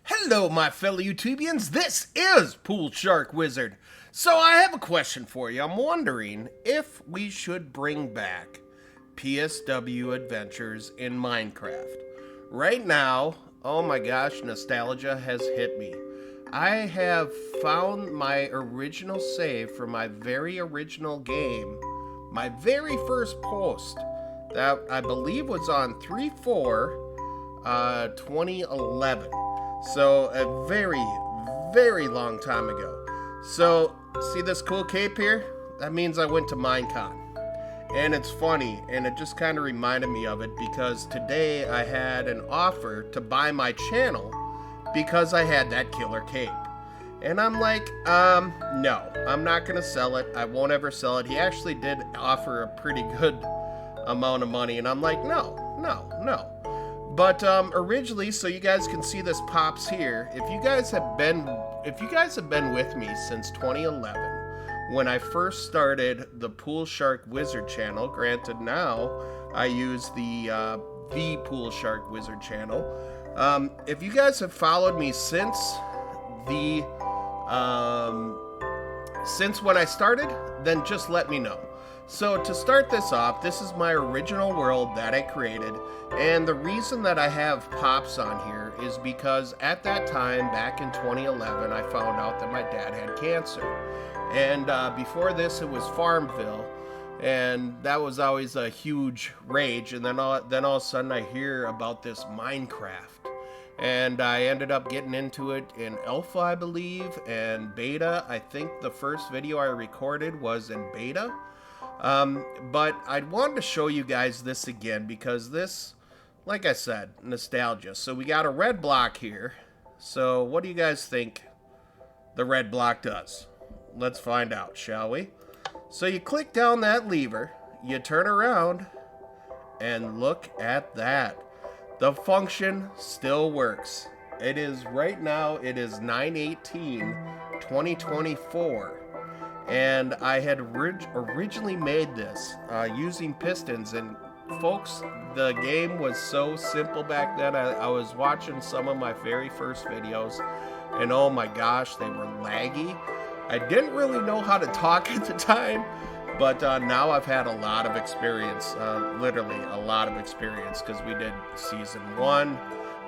Hello, my fellow YouTubians. This is PSW. So I have a question for you. I'm wondering if we should bring back PSW Adventures in Minecraft. Right now, oh my gosh, nostalgia has hit me. I have found my original save for my very original game, my very first post, that I believe was on 3/4/2011. So a very, very long time ago. So see this cool cape here? That means I went to Minecon. And it's funny, and it just kind of reminded me of it because today I had an offer to buy my channel because I had that killer cape. And I'm like, no, I'm not gonna sell it. I won't ever sell it. He actually did offer a pretty good amount of money, and I'm like, no. But originally, so you guys can see this pops here. If you guys have been with me since 2011, when I first started the PSW channel, granted now I use the ThePoolSharkWizard channel. If you guys have followed me since when I started, then just let me know. So to start this off, this is my original world that I created, and the reason that I have pops on here is because at that time, back in 2011, I found out that my dad had cancer. And before this, it was Farmville, and that was always a huge rage. And then all of a sudden, I hear about this Minecraft, and I ended up getting into it in alpha, I believe, and beta. I think the first video I recorded was in beta. But I wanted to show you guys this again because this, like I said, nostalgia. So we got a red block here. So what do you guys think the red block does? Let's find out, shall we? So you click down that lever, you turn around, and look at that. The function still works. It is right now, it is 9/18/2024. And I had originally made this using pistons, and folks, the game was so simple back then. I was watching some of my very first videos, and oh my gosh, they were laggy. I didn't really know how to talk at the time, but now I've had a lot of experience, literally a lot of experience, because we did season 1.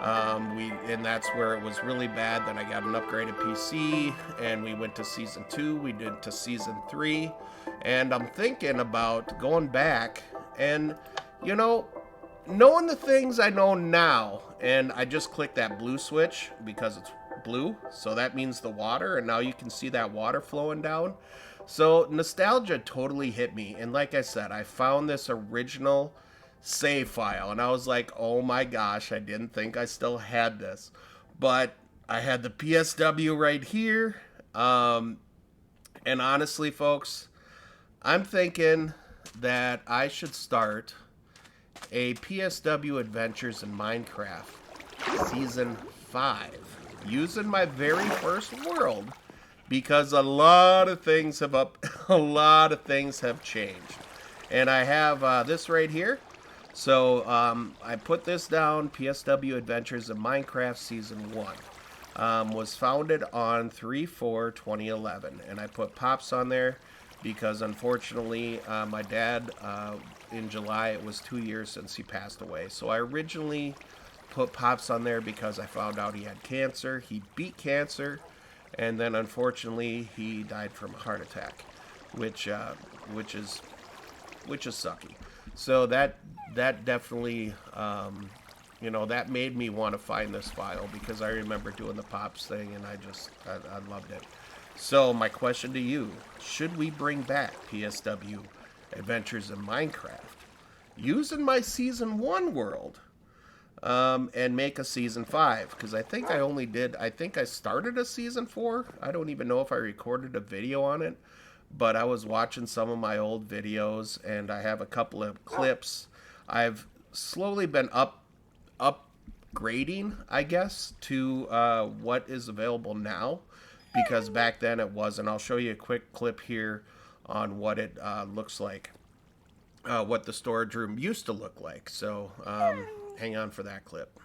And that's where it was really bad. Then I got an upgraded PC, and we went to season 2. We did to season 3, and I'm thinking about going back and, you know, knowing the things I know now. And I just clicked that blue switch because it's blue, so that means the water, and now you can see that water flowing down. So nostalgia totally hit me, and like I said, I found this original save file, and I was like, oh my gosh, I didn't think I still had this, but I had the PSW right here. And honestly, folks, I'm thinking that I should start a PSW Adventures in Minecraft Season 5 using my very first world, because a lot of things have changed. And I have this right here. So I put this down, PSW Adventures in Minecraft Season 1. Was founded on 3/4/2011. And I put pops on there because unfortunately my dad, in July, it was 2 years since he passed away. So I originally put pops on there because I found out he had cancer. He beat cancer, and then unfortunately he died from a heart attack, which is sucky. So that definitely, you know, that made me want to find this file because I remember doing the pops thing, and I loved it. So my question to you, should we bring back PSW Adventures in Minecraft using my Season 1 world, and make a Season 5? Because I think I started a Season 4. I don't even know if I recorded a video on it. But I was watching some of my old videos, and I have a couple of clips. I've slowly been upgrading, I guess, to what is available now. because back then it wasn't. I'll show you a quick clip here on what it looks like, what the storage room used to look like. So hang on for that clip.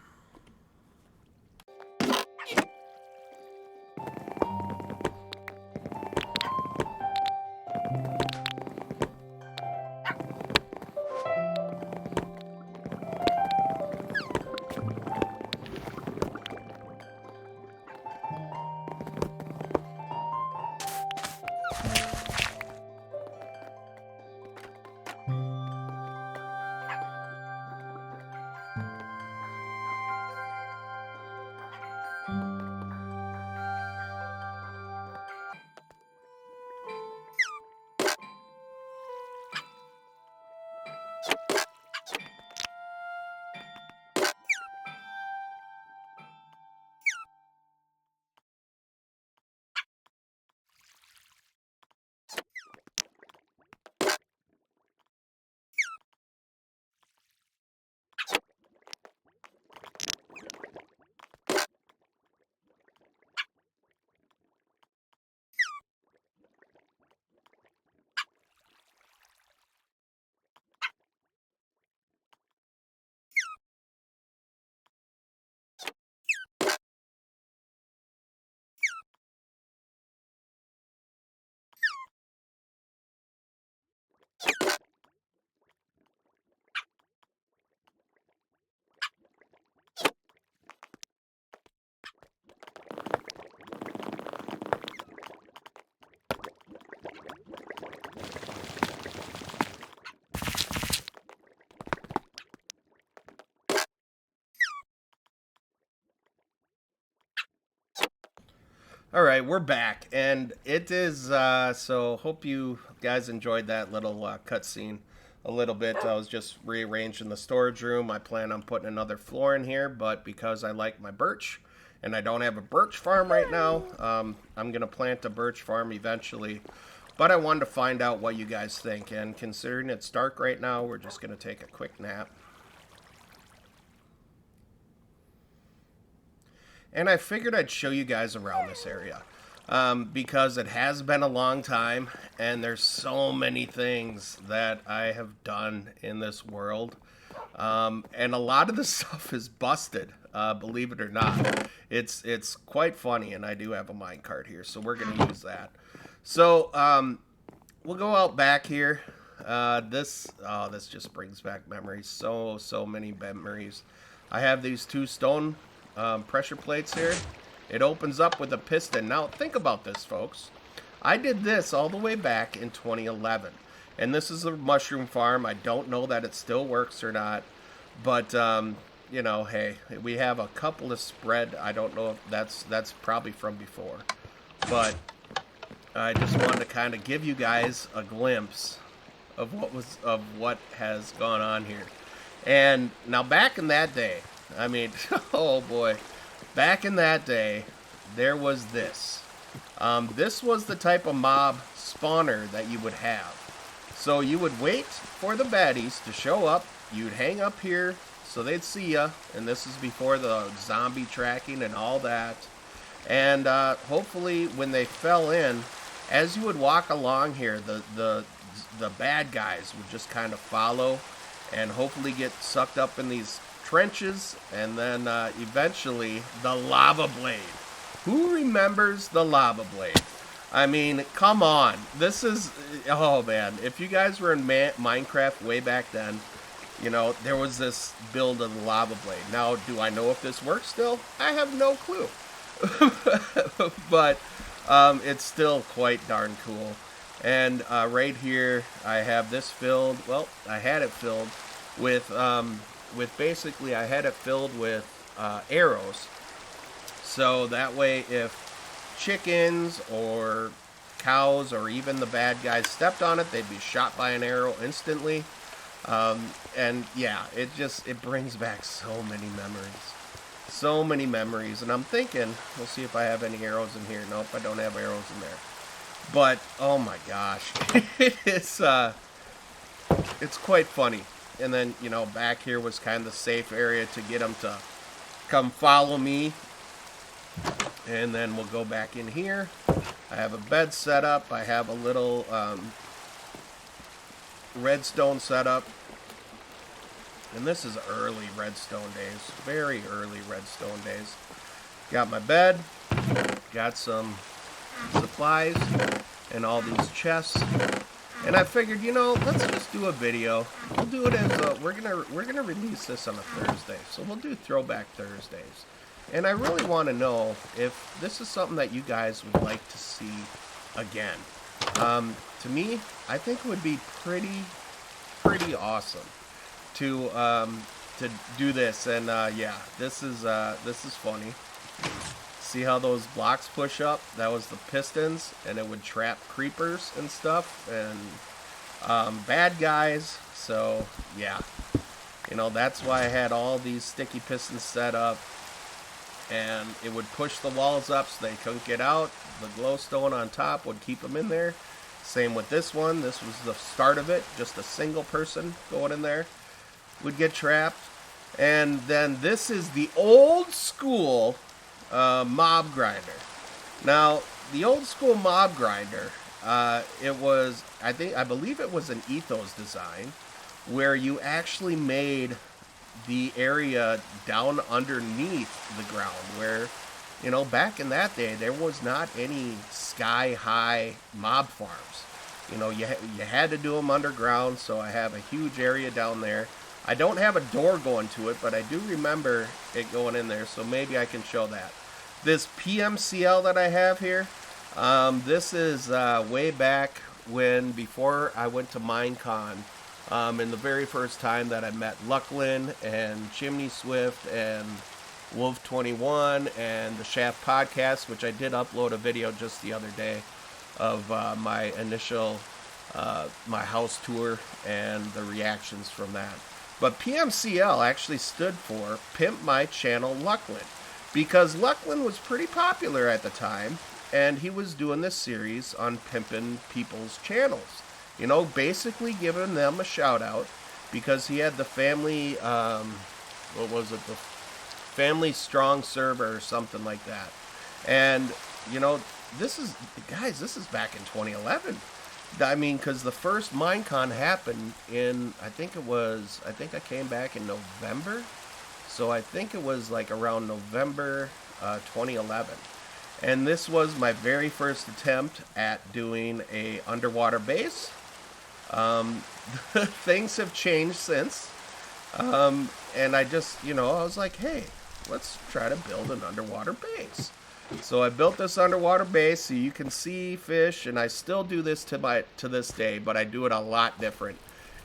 All right, we're back, and it is, so hope you guys enjoyed that little cutscene a little bit. I was just rearranging the storage room. I plan on putting another floor in here, but because I like my birch, and I don't have a birch farm right now, I'm going to plant a birch farm eventually. But I wanted to find out what you guys think, and considering it's dark right now, we're just going to take a quick nap. And I figured I'd show you guys around this area because it has been a long time and there's so many things that I have done in this world. And a lot of the stuff is busted, believe it or not. It's quite funny, and I do have a minecart here, so we're going to use that. So we'll go out back here. This just brings back memories. So many memories. I have these two stone pressure plates here. It opens up with a piston. Now think about this, folks. I did this all the way back in 2011, and this is a mushroom farm. I don't know that it still works or not, but you know, hey, we have a couple of spread. I don't know if that's probably from before, but I just wanted to kind of give you guys a glimpse of what has gone on here. And now back in that day, I mean, oh boy, back in that day, there was this. This was the type of mob spawner that you would have. So you would wait for the baddies to show up. You'd hang up here so they'd see ya. And this is before the zombie tracking and all that. And hopefully when they fell in, as you would walk along here, the bad guys would just kind of follow and hopefully get sucked up in these trenches, and then eventually the lava blade. Who remembers the lava blade? I mean, come on. This is, oh man, if you guys were in Minecraft way back then, you know, there was this build of the lava blade. Now, do I know if this works still? I have no clue. But it's still quite darn cool. And right here, I have this filled, well, I had it filled with basically, I had it filled with arrows. So that way, if chickens or cows or even the bad guys stepped on it, they'd be shot by an arrow instantly. And yeah, it brings back so many memories. So many memories. And I'm thinking, we'll see if I have any arrows in here. Nope, I don't have arrows in there. But, oh my gosh, it's quite funny. And then, you know, back here was kind of the safe area to get them to come follow me. And then we'll go back in here. I have a bed set up. I have a little redstone set up. And this is early redstone days. Very early redstone days. Got my bed. Got some supplies and all these chests. And I figured, you know, let's just do a video. We'll do it as a, we're gonna release this on a Thursday. So we'll do Throwback Thursdays. And I really want to know if this is something that you guys would like to see again. To me, I think it would be pretty awesome to do this. And yeah, this is funny. See how those blocks push up? That was the pistons, and it would trap creepers and stuff and bad guys. So yeah, you know, that's why I had all these sticky pistons set up. And it would push the walls up so they couldn't get out. The glowstone on top would keep them in there. Same with this one. This was the start of it. Just a single person going in there would get trapped. And then this is the old school mob grinder. Now, the old school mob grinder, it was, I believe it was an Ethos design where you actually made the area down underneath the ground, where, you know, back in that day there was not any sky high mob farms. You know, you had to do them underground. So I have a huge area down there. I don't have a door going to it, but I do remember it going in there, so maybe I can show that. This PMCL that I have here, this is way back when, before I went to Minecon. And the very first time that I met Lucklin and Chimney Swift and Wolf21 and the Shaft Podcast, which I did upload a video just the other day of my initial my house tour and the reactions from that. But PMCL actually stood for Pimp My Channel Lucklin, because Lucklin was pretty popular at the time, and he was doing this series on pimping people's channels. You know, basically giving them a shout out, because he had the family, what was it, the Family Strong server or something like that. And, you know, this is, guys, this is back in 2011. I mean, because the first Minecon happened in, I think I came back in November. So I think it was like around November 2011. And this was my very first attempt at doing a underwater base. Things have changed since, and I just, you know, I was like, hey, let's try to build an underwater base. So I built this underwater base so you can see fish, and I still do this to this day, but I do it a lot different.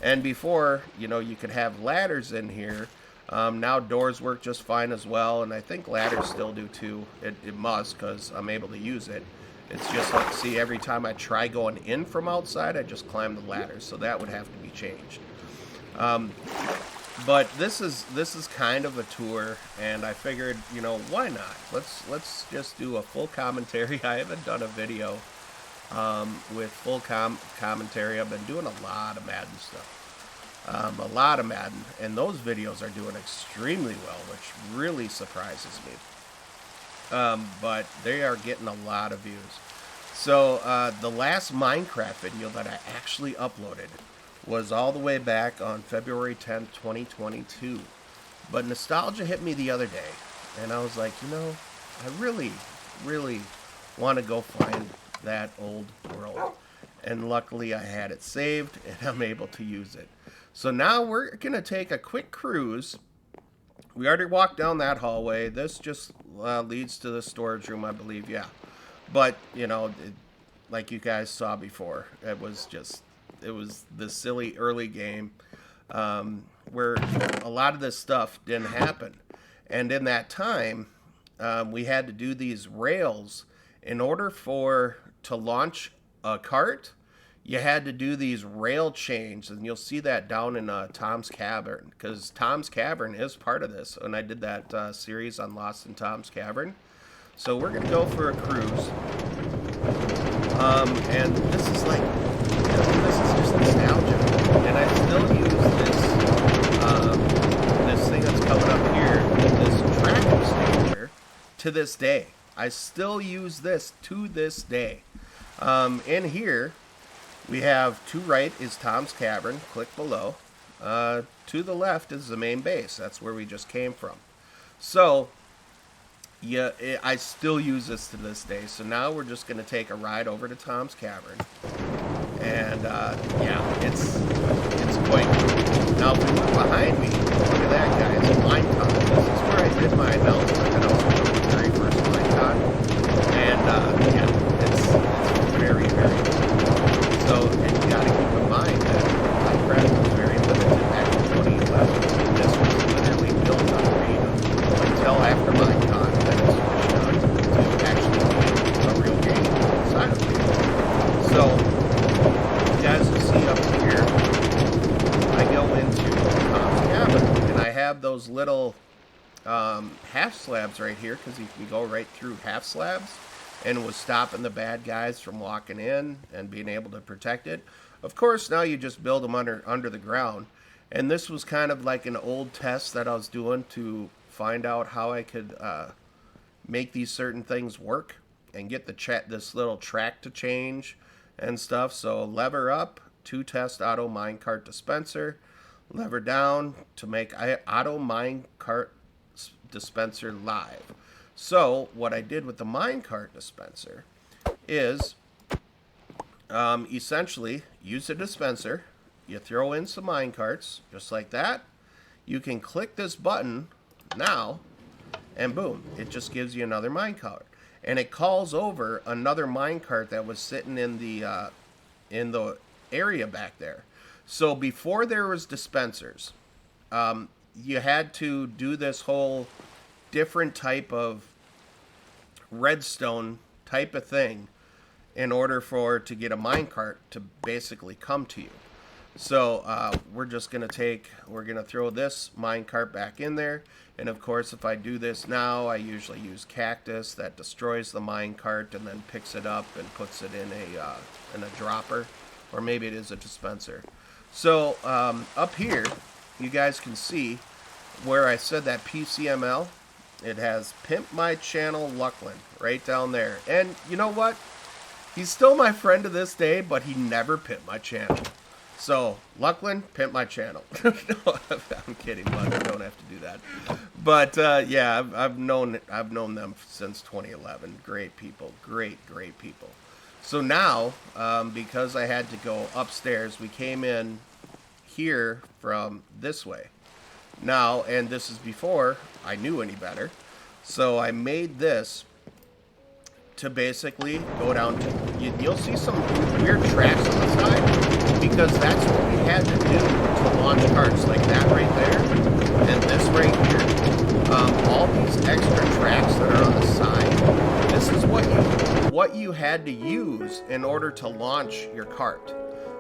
And before, you know, you could have ladders in here. Now doors work just fine as well, and I think ladders still do too. It must, because I'm able to use it. It's just like, see, every time I try going in from outside, I just climb the ladder, so that would have to be changed. But this is kind of a tour, and I figured, you know, why not? Let's just do a full commentary. I haven't done a video with full commentary. I've been doing a lot of Madden stuff, a lot of Madden, and those videos are doing extremely well, which really surprises me. But they are getting a lot of views. So the last Minecraft video that I actually uploaded was all the way back on February 10th, 2022. But nostalgia hit me the other day, and I was like, you know, I really want to go find that old world. And luckily I had it saved, and I'm able to use it. So now we're going to take a quick cruise. We already walked down that hallway. This just leads to the storage room, I believe, yeah. But, you know, like you guys saw before, it was the silly early game where a lot of this stuff didn't happen. And in that time, we had to do these rails. In order to launch a cart, you had to do these rail chains, and you'll see that down in Tom's Cavern, because Tom's Cavern is part of this, and I did that series on Lost in Tom's Cavern. So we're gonna go for a cruise, and this is like, this is just nostalgia, and I still use this thing that's coming up here, this tracking stage here, to this day. I still use this to this day. In here, we have to right is Tom's Cavern. Click below. To the left is the main base. That's where we just came from. So, yeah, I still use this to this day. So now we're just going to take a ride over to Tom's Cavern. And, yeah, it's quite cool. Now, if we look behind me, look at that, guys. Minecon. This is where I did my announcement that I was going to the very first Minecon. And, yeah, it's very, very cool. So, and you got to keep in mind that Minecraft was very limited back in 2011. This was literally built on beta until after Minecon, then it switched on to actually being a real game inside of beta. So, as you see up here, I go into Tom's Cabin, and I have those little half slabs right here, because you can go right through half slabs, and it was stopping the bad guys from walking in and being able to protect it. Of course, now you just build them under the ground, and this was kind of like an old test that I was doing to find out how I could make these certain things work and get this little track to change and stuff. So lever up to test auto minecart dispenser, lever down to make auto minecart dispenser live. So what I did with the minecart dispenser is essentially use a dispenser, you throw in some minecarts just like that, you can click this button now, and boom, it just gives you another minecart. And it calls over another minecart that was sitting in the area back there. So before there was dispensers, you had to do this whole different type of redstone type of thing in order to get a minecart to basically come to you. So we're gonna throw this minecart back in there. And of course, if I do this now, I usually use cactus that destroys the minecart and then picks it up and puts it in a dropper, or maybe it is a dispenser. So up here, you guys can see where I said that PCML. It has Pimp My Channel Lucklin right down there. And you know what? He's still my friend to this day, but he never pimped my channel. So, Lucklin, pimp my channel. No, I'm kidding, but I don't have to do that. But yeah, I've known them since 2011. Great people, great people. So now, because I had to go upstairs, we came in here from this way. Now, and this is before I knew any better. So I made this to basically go down to, you'll see some weird tracks on the side, because that's what we had to do to launch carts, like that right there, and this right here. All these extra tracks that are on the side, this is what you had to use in order to launch your cart.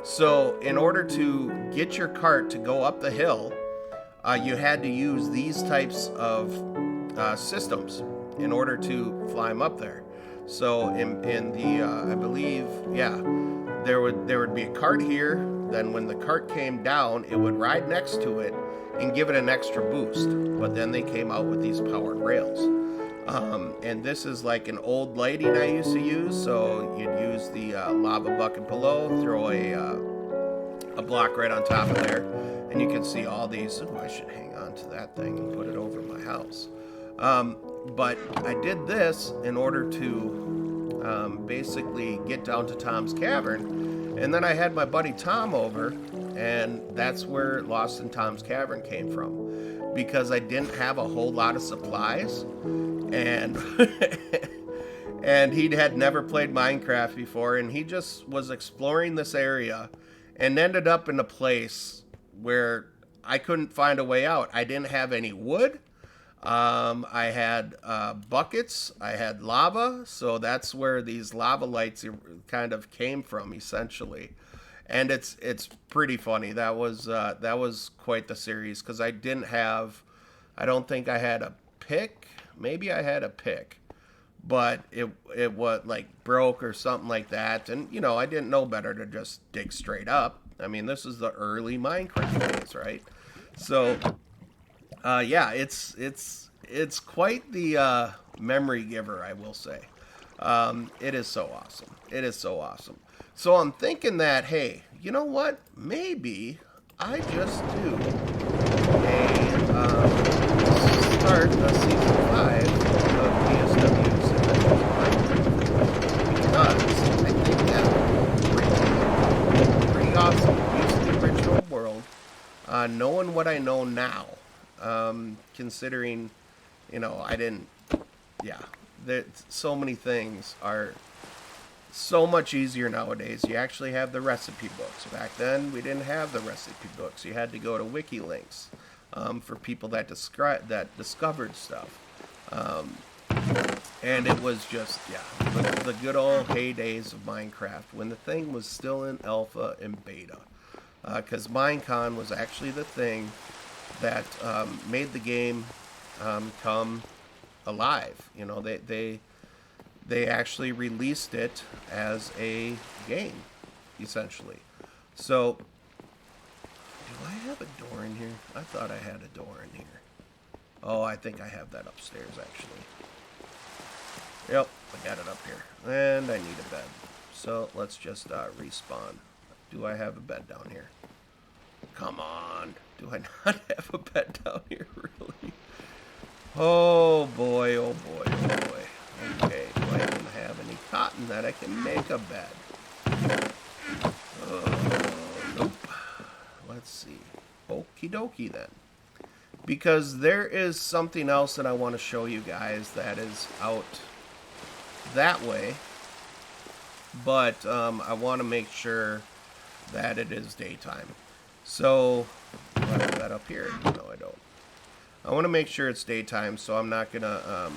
So in order to get your cart to go up the hill, you had to use these types of systems in order to fly them up there. So in the I believe, yeah, there would be a cart here. Then when the cart came down, it would ride next to it and give it an extra boost. But then they came out with these powered rails. And this is like an old lighting I used to use. So you'd use the lava bucket below, throw a block right on top of there, and you can see all these. Oh, I should hang on to that thing and put it over my house. But I did this in order to basically get down to Tom's Cavern. And then I had my buddy Tom over, and that's where Lost in Tom's Cavern came from. Because I didn't have a whole lot of supplies. And and he had never played Minecraft before. And he just was exploring this area and ended up in a place where I couldn't find a way out. I didn't have any wood. I had buckets, I had lava, so that's where these lava lights kind of came from, essentially. And it's pretty funny. That was quite the series, because I don't think I had a pick. Maybe I had a pick, but it was like broke or something like that. And you know, I didn't know better to just dig straight up. I mean, this is the early Minecraft days, right? So Yeah, it's quite the memory giver, I will say. It is so awesome. It is so awesome. So I'm thinking that, hey, you know what? Maybe I just do a start a season 5 of PSW's Adventures in Minecraft, because I think that pretty awesome. Using the original world, knowing what I know now, considering, I didn't, yeah, so many things are so much easier nowadays. You actually have the recipe books. Back then, we didn't have the recipe books. You had to go to wiki links for people that discovered stuff. And it was just, yeah, the good old heydays of Minecraft when the thing was still in alpha and beta. Because Minecon was actually the thing that made the game come alive. They actually released it as a game, essentially. So, do I have a door in here? I thought I had a door in here. Oh, I think I have that upstairs, actually. Yep, I got it up here. And I need a bed. So, let's just respawn. Do I have a bed down here? Come on. Do I not have a bed down here, really? Oh, boy, oh, boy, oh, boy. Okay, do I even have any cotton that I can make a bed? Nope. Let's see. Okie dokie then. Because there is something else that I want to show you guys that is out that way. But I want to make sure that it is daytime. So, do I have that up here? No, I don't. I want to make sure it's daytime, so I'm not going to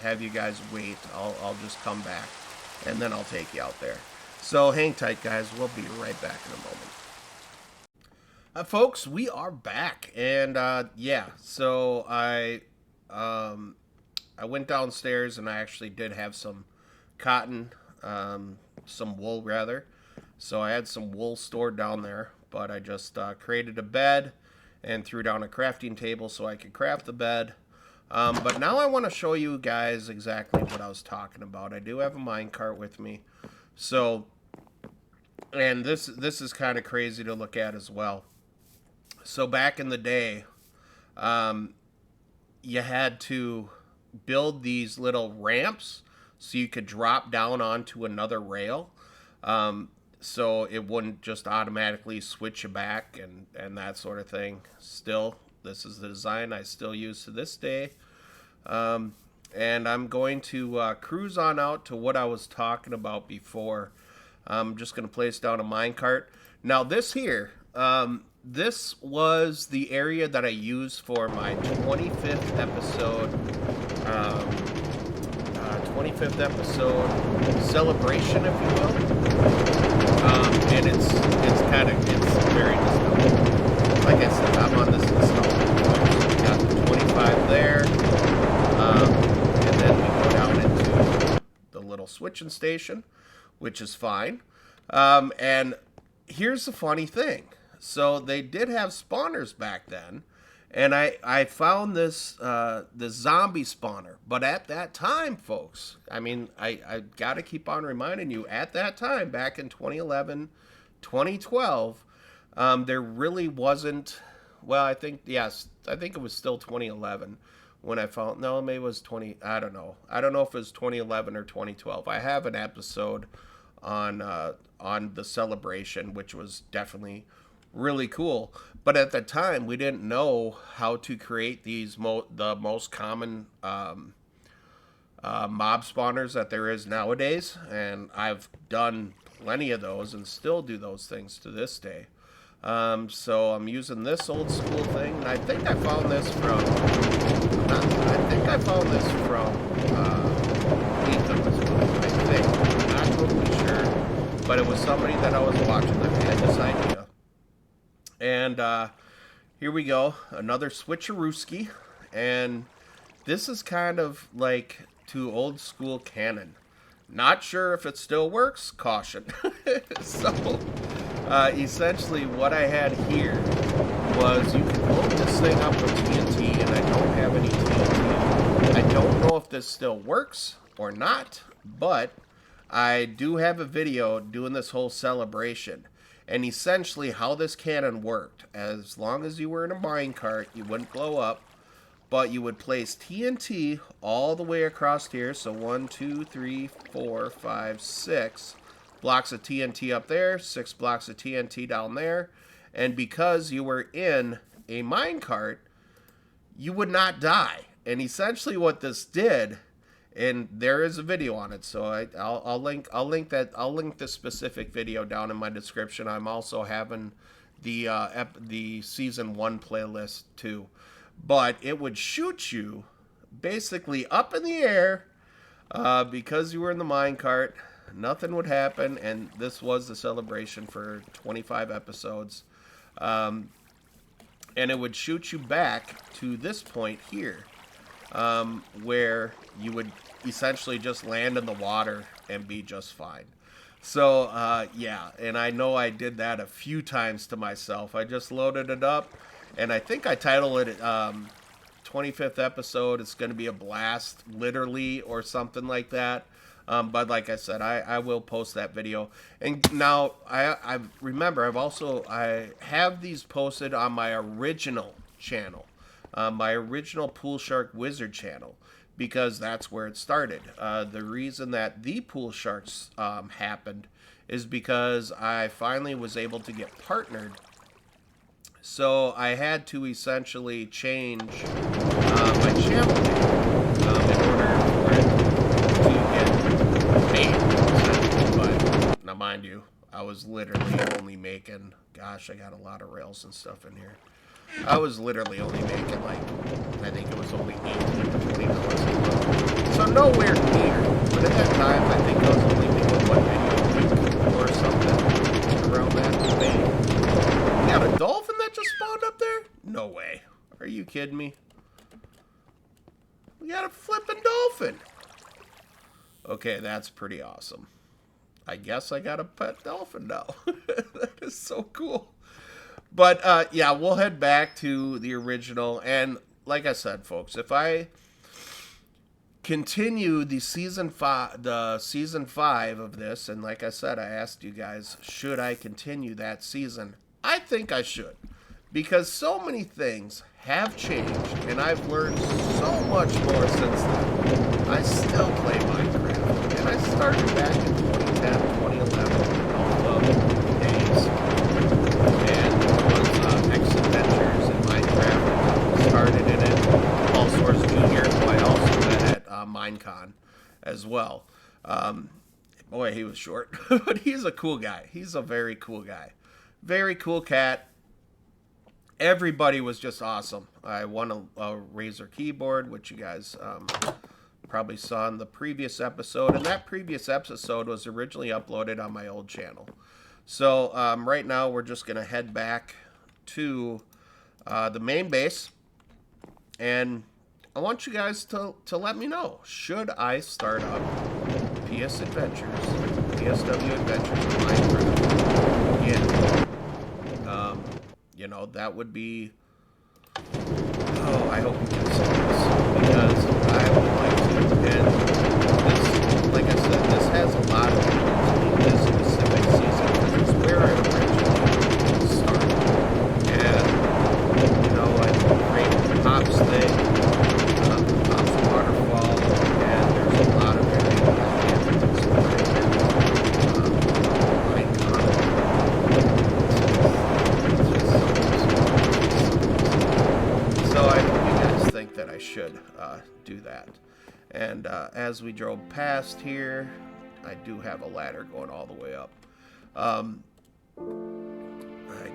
have you guys wait. I'll just come back, and then I'll take you out there. So hang tight, guys. We'll be right back in a moment. Folks, we are back, and yeah, so I went downstairs, and I actually did have some cotton, some wool rather. So I had some wool stored down there, but I just created a bed and threw down a crafting table so I could craft the bed. But now I want to show you guys exactly what I was talking about. I do have a minecart with me. So, and this is kind of crazy to look at as well. So back in the day, you had to build these little ramps so you could drop down onto another rail. So it wouldn't just automatically switch you back and that sort of thing. Still, this is the design I still use to this day. And I'm going to cruise on out to what I was talking about before. I'm just going to place down a minecart. Now this here, this was the area that I used for my 25th episode. 25th episode celebration, if you will. And it's very nostalgic. Like I said, I'm on this nostalgic. Got the 25 there, and then we go down into the little switching station, which is fine. And here's the funny thing. So they did have spawners back then, and I found this zombie spawner. But at that time, folks, I mean, I got to keep on reminding you, at that time, back in 2011, 2012, there really wasn't, well, I think it was still 2011 when I found, no, maybe it was I don't know if it was 2011 or 2012. I have an episode on the celebration, which was definitely really cool. But at the time, we didn't know how to create these the most common mob spawners that there is nowadays, and I've done plenty of those and still do those things to this day. So I'm using this old school thing, and I think I found this from Ethan as well. I think, I'm not totally sure, but it was somebody that I was watching that had this idea. And here we go, another switcherooski, and this is kind of like to old school canon. Not sure if it still works, caution. So essentially what I had here was you can load this thing up with TNT, and I don't have any TNT. I don't know if this still works or not, but I do have a video doing this whole celebration. And essentially how this cannon worked, as long as you were in a minecart, you wouldn't blow up, but you would place TNT all the way across here. So 1, 2, 3, 4, 5, 6 blocks of TNT up there, 6 blocks of TNT down there. And because you were in a minecart, you would not die. And essentially what this did, and there is a video on it, so I'll link the specific video down in my description. I'm also having the season 1 playlist too, but it would shoot you basically up in the air because you were in the minecart. Nothing would happen, and this was the celebration for 25 episodes, and it would shoot you back to this point here. Where you would essentially just land in the water and be just fine. So, yeah, and I know I did that a few times to myself. I just loaded it up, and I think I titled it 25th episode. It's going to be a blast, literally, or something like that. But like I said, I will post that video. And now, I remember, I have these posted on my original channel. My original PoolSharkWizard channel, because that's where it started. The reason that the Pool Sharks happened is because I finally was able to get partnered. So I had to essentially change my channel name in order for it to get paid. But now, mind you, I was literally only making, gosh, I got a lot of rails and stuff in here. I was literally only making, like, I think it was only $18 to $20 a month. So nowhere near. But at that time, I think I was only making one video a week or something around that thing. You got a dolphin that just spawned up there? No way. Are you kidding me? We got a flipping dolphin. Okay, that's pretty awesome. I guess I got a pet dolphin now. That is so cool. But, yeah, we'll head back to the original. And like I said, folks, if I continue the season 5 of this, and like I said, I asked you guys, should I continue that season? I think I should. Because so many things have changed, and I've learned so much more since then. I still play Minecraft, and I started back in 2010, 2011, days. And Adventures in Minecraft. Started in it. All Source Junior, who I also met at Minecon as well. Boy, he was short, but he's a cool guy. He's a very cool guy. Very cool cat. Everybody was just awesome. I won a Razer keyboard, which you guys probably saw in the previous episode. And that previous episode was originally uploaded on my old channel. So right now we're just going to head back to the main base, and I want you guys to let me know, should I start up PSW Adventures in Minecraft again? You know, that would be, oh, I hope you can see this, because I would like to, and this, like I said, this has a lot of people in this specific season, because it's where I originally started. And, you know, I created the Pops thing, the Pops waterfall, and there's a lot of areas that I can't explain. So I hope you guys think that I should do that. And as we drove past here, I do have a ladder going all the way up. I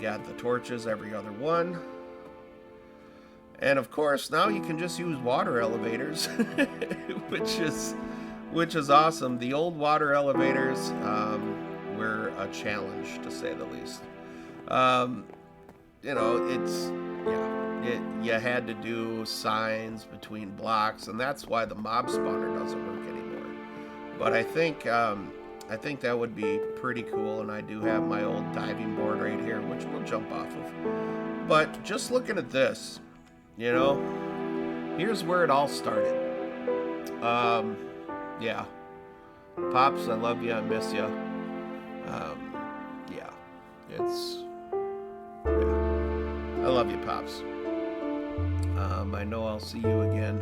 got the torches, every other one. And of course, now you can just use water elevators, which is awesome. The old water elevators were a challenge, to say the least. You know, it's, yeah, you had to do signs between blocks, and that's why the mob spawner doesn't work anymore. But I think that would be pretty cool, and I do have my old diving board right here, which we'll jump off of. But just looking at this, you know, here's where it all started. Yeah. Pops, I love you. I miss you. Yeah. It's... Yeah. I love you, Pops. I know I'll see you again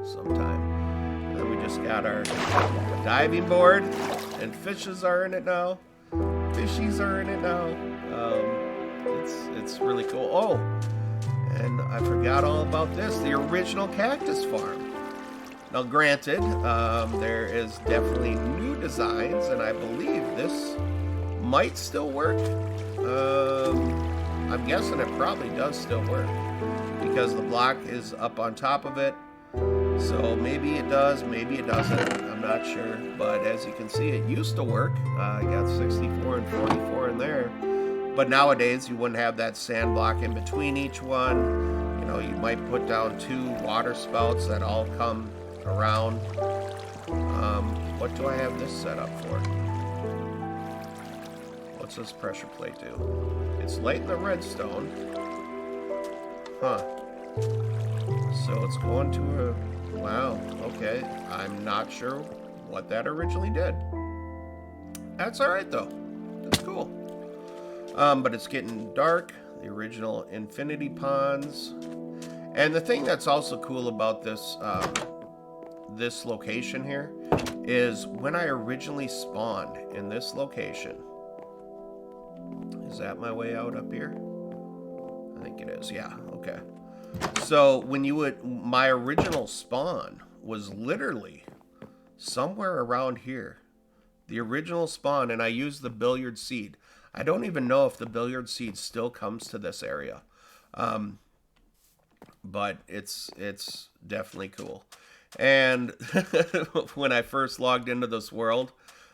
sometime. And then we just got our diving board, and fishes are in it now. Fishies are in it now. It's really cool. Oh, and I forgot all about this. The original cactus farm. Now, granted, there is definitely new designs, and I believe this might still work. I'm guessing it probably does still work because the block is up on top of it. So maybe it does, maybe it doesn't. I'm not sure. But as you can see, it used to work. I got 64 and 44 in there. But nowadays, you wouldn't have that sand block in between each one. You know, you might put down 2 water spouts that all come around. What do I have this set up for? What's this pressure plate do? It's lighting the redstone. Huh. So it's going to a... Wow, okay. I'm not sure what that originally did. That's alright though. That's cool. But it's getting dark. The original infinity ponds. And the thing that's also cool about this this location here is when I originally spawned in this location. Is that my way out up here? I think it is. Yeah, okay. So when you would, my original spawn was literally somewhere around here. The original spawn, and I used the billiard seed. I don't even know if the billiard seed still comes to this area. But it's definitely cool. And when I first logged into this world,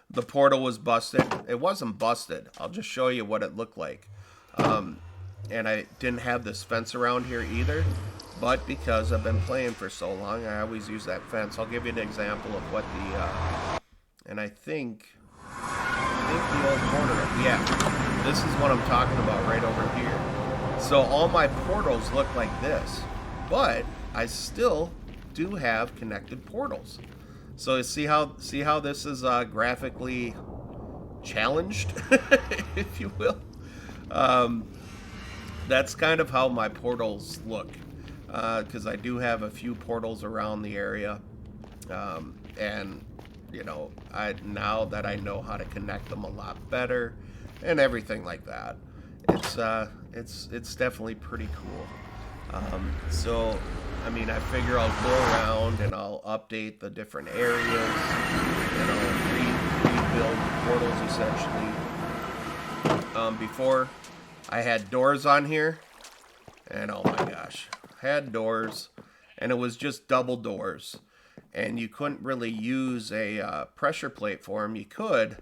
the portal was busted. It wasn't busted. I'll just show you what it looked like. And I didn't have this fence around here either. But because I've been playing for so long, I always use that fence. I'll give you an example of what the... and I think the old corner... Yeah, this is what I'm talking about right over here. So all my portals look like this. But I still do have connected portals. So see how this is graphically challenged, if you will. That's kind of how my portals look, because I do have a few portals around the area, and you know, now that I know how to connect them a lot better, and everything like that, it's definitely pretty cool. So, I mean, I figure I'll go around and I'll update the different areas, and I'll rebuild portals essentially. Before, I had doors on here, and oh my gosh, I had doors, and it was just double doors, and you couldn't really use a pressure plate for them. You could,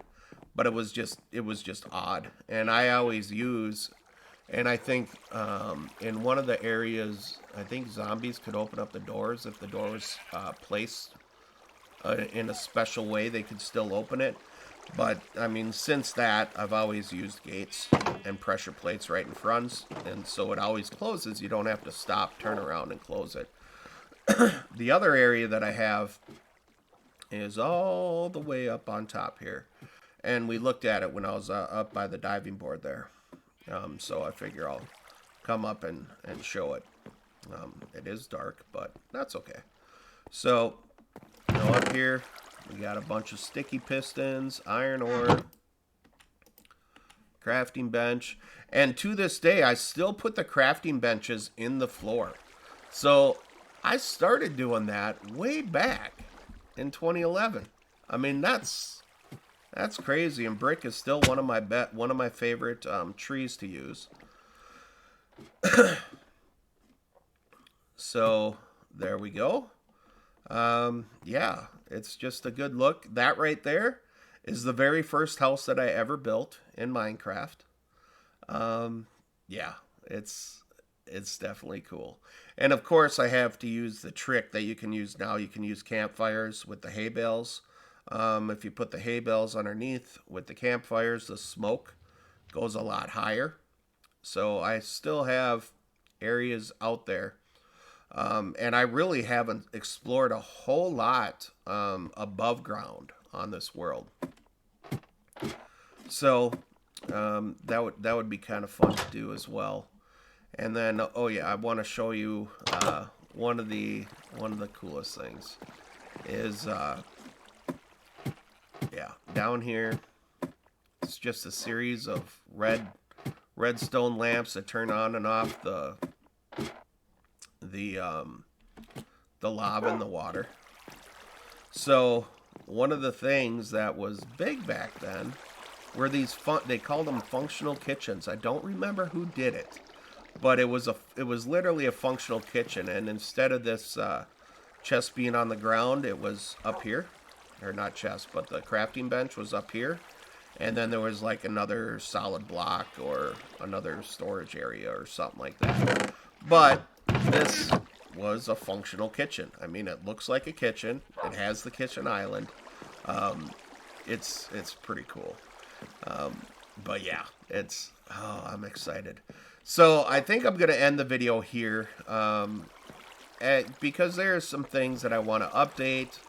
but it was just odd. And I always use, and I think in one of the areas, I think zombies could open up the doors if the door was placed in a special way. They could still open it. But, I mean, since that, I've always used gates and pressure plates right in front. And so it always closes. You don't have to stop, turn around, and close it. The other area that I have is all the way up on top here. And we looked at it when I was up by the diving board there. So I figure I'll come up and show it. It is dark, but that's okay. So, you know, up here, we got a bunch of sticky pistons, iron ore, crafting bench. And to this day, I still put the crafting benches in the floor. So I started doing that way back in 2011. I mean, that's crazy. And brick is still one of my favorite trees to use. So there we go. Yeah, it's just a good look. That right there is the very first house that I ever built in Minecraft. Yeah, it's definitely cool. And of course, I have to use the trick that you can use now. You can use campfires with the hay bales. If you put the hay bales underneath with the campfires, the smoke goes a lot higher. So I still have areas out there And I really haven't explored a whole lot above ground on this world. So that would be kind of fun to do as well. And then, oh yeah, I want to show you one of the coolest things is yeah, down here it's just a series of redstone lamps that turn on and off the lava in the water. So one of the things that was big back then were these they called them functional kitchens. I don't remember who did it, but it was literally a functional kitchen, and instead of this chest being on the ground, it was up here, or not chest, but the crafting bench was up here, and then there was like another solid block or another storage area or something like that. But this was a functional kitchen. I mean, it looks like a kitchen. It has the kitchen island. It's pretty cool. But yeah, I'm excited. So I think I'm going to end the video here because there's some things that I want to update.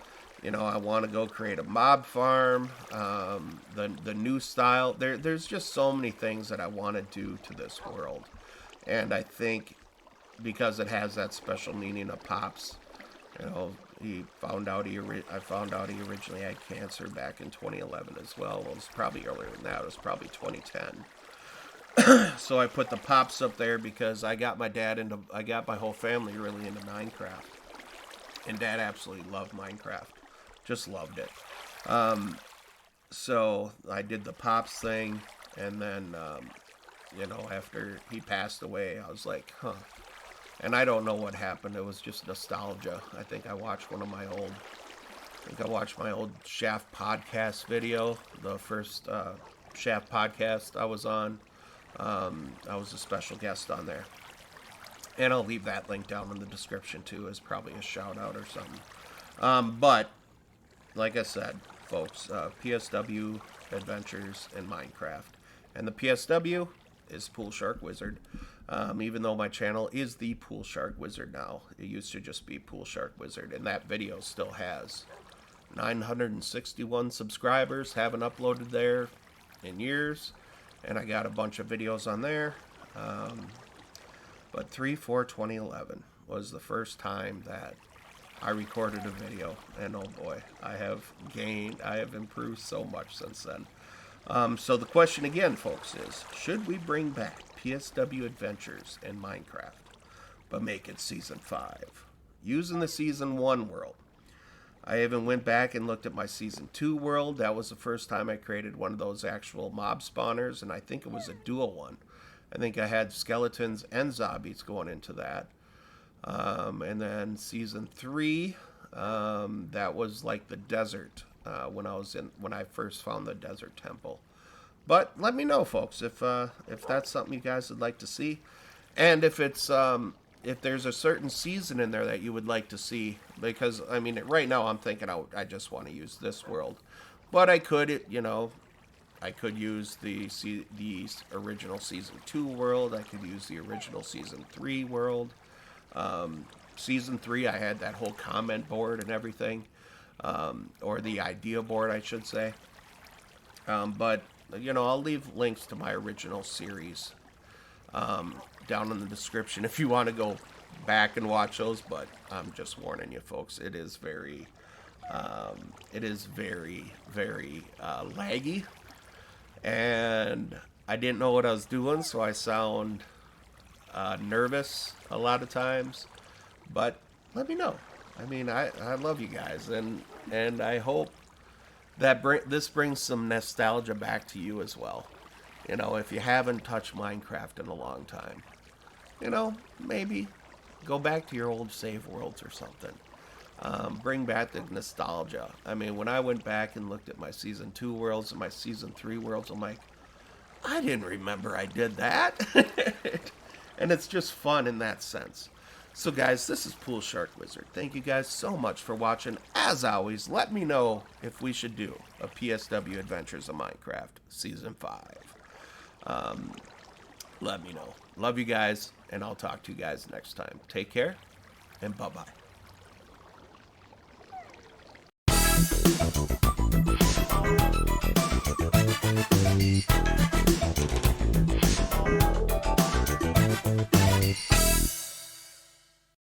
You know, I want to go create a mob farm, the new style. There's just so many things that I want to do to this world. And I think because it has that special meaning of Pops, you know, I found out he originally had cancer back in 2011 as well. Well, it was probably earlier than that. It was probably 2010. So I put the Pops up there because I got my whole family really into Minecraft. And Dad absolutely loved Minecraft. Just loved it. So I did the Pops thing, and then, you know, after he passed away, I was like, huh. And I don't know what happened. It was just nostalgia. I think I watched my old Shaft podcast video, the first Shaft podcast I was on. I was a special guest on there. And I'll leave that link down in the description too, as probably a shout out or something. But like I said, folks, PSW Adventures in Minecraft. And the PSW is PoolSharkWizard. Even though my channel is ThePoolSharkWizard now. It used to just be PoolSharkWizard, and that video still has 961 subscribers. Haven't uploaded there in years, and I got a bunch of videos on there. But 3/4/2011 was the first time that I recorded a video, and oh boy, I have improved so much since then. So the question again, folks, is should we bring back PSW Adventures in Minecraft, but make it Season 5, using the Season 1 world? I even went back and looked at my Season 2 world. That was the first time I created one of those actual mob spawners, and I think it was a dual one. I think I had skeletons and zombies going into that. And then Season 3, that was like the desert, when I first found the desert temple. But let me know, folks, if that's something you guys would like to see, and if there's a certain season in there that you would like to see. Because I mean, right now I'm thinking I just want to use this world, but I could, you know, I could use the original Season 2 world. I could use the original Season 3 world. Season 3, I had that whole comment board and everything, or the idea board, I should say. But, you know, I'll leave links to my original series down in the description if you want to go back and watch those. But I'm just warning you, folks, it is very, very laggy. And I didn't know what I was doing, so I sound nervous a lot of times. But let me know. I mean, I love you guys, and I hope that this brings some nostalgia back to you as well. You know, if you haven't touched Minecraft in a long time, you know, maybe go back to your old save worlds or something. Bring back the nostalgia. I mean, when I went back and looked at my Season 2 worlds and my Season 3 worlds, I'm like, I didn't remember I did that. And it's just fun in that sense. So guys, this is PoolSharkWizard. Thank you guys so much for watching. As always, let me know if we should do a PSW Adventures of Minecraft Season 5. Let me know. Love you guys, and I'll talk to you guys next time. Take care, and bye-bye.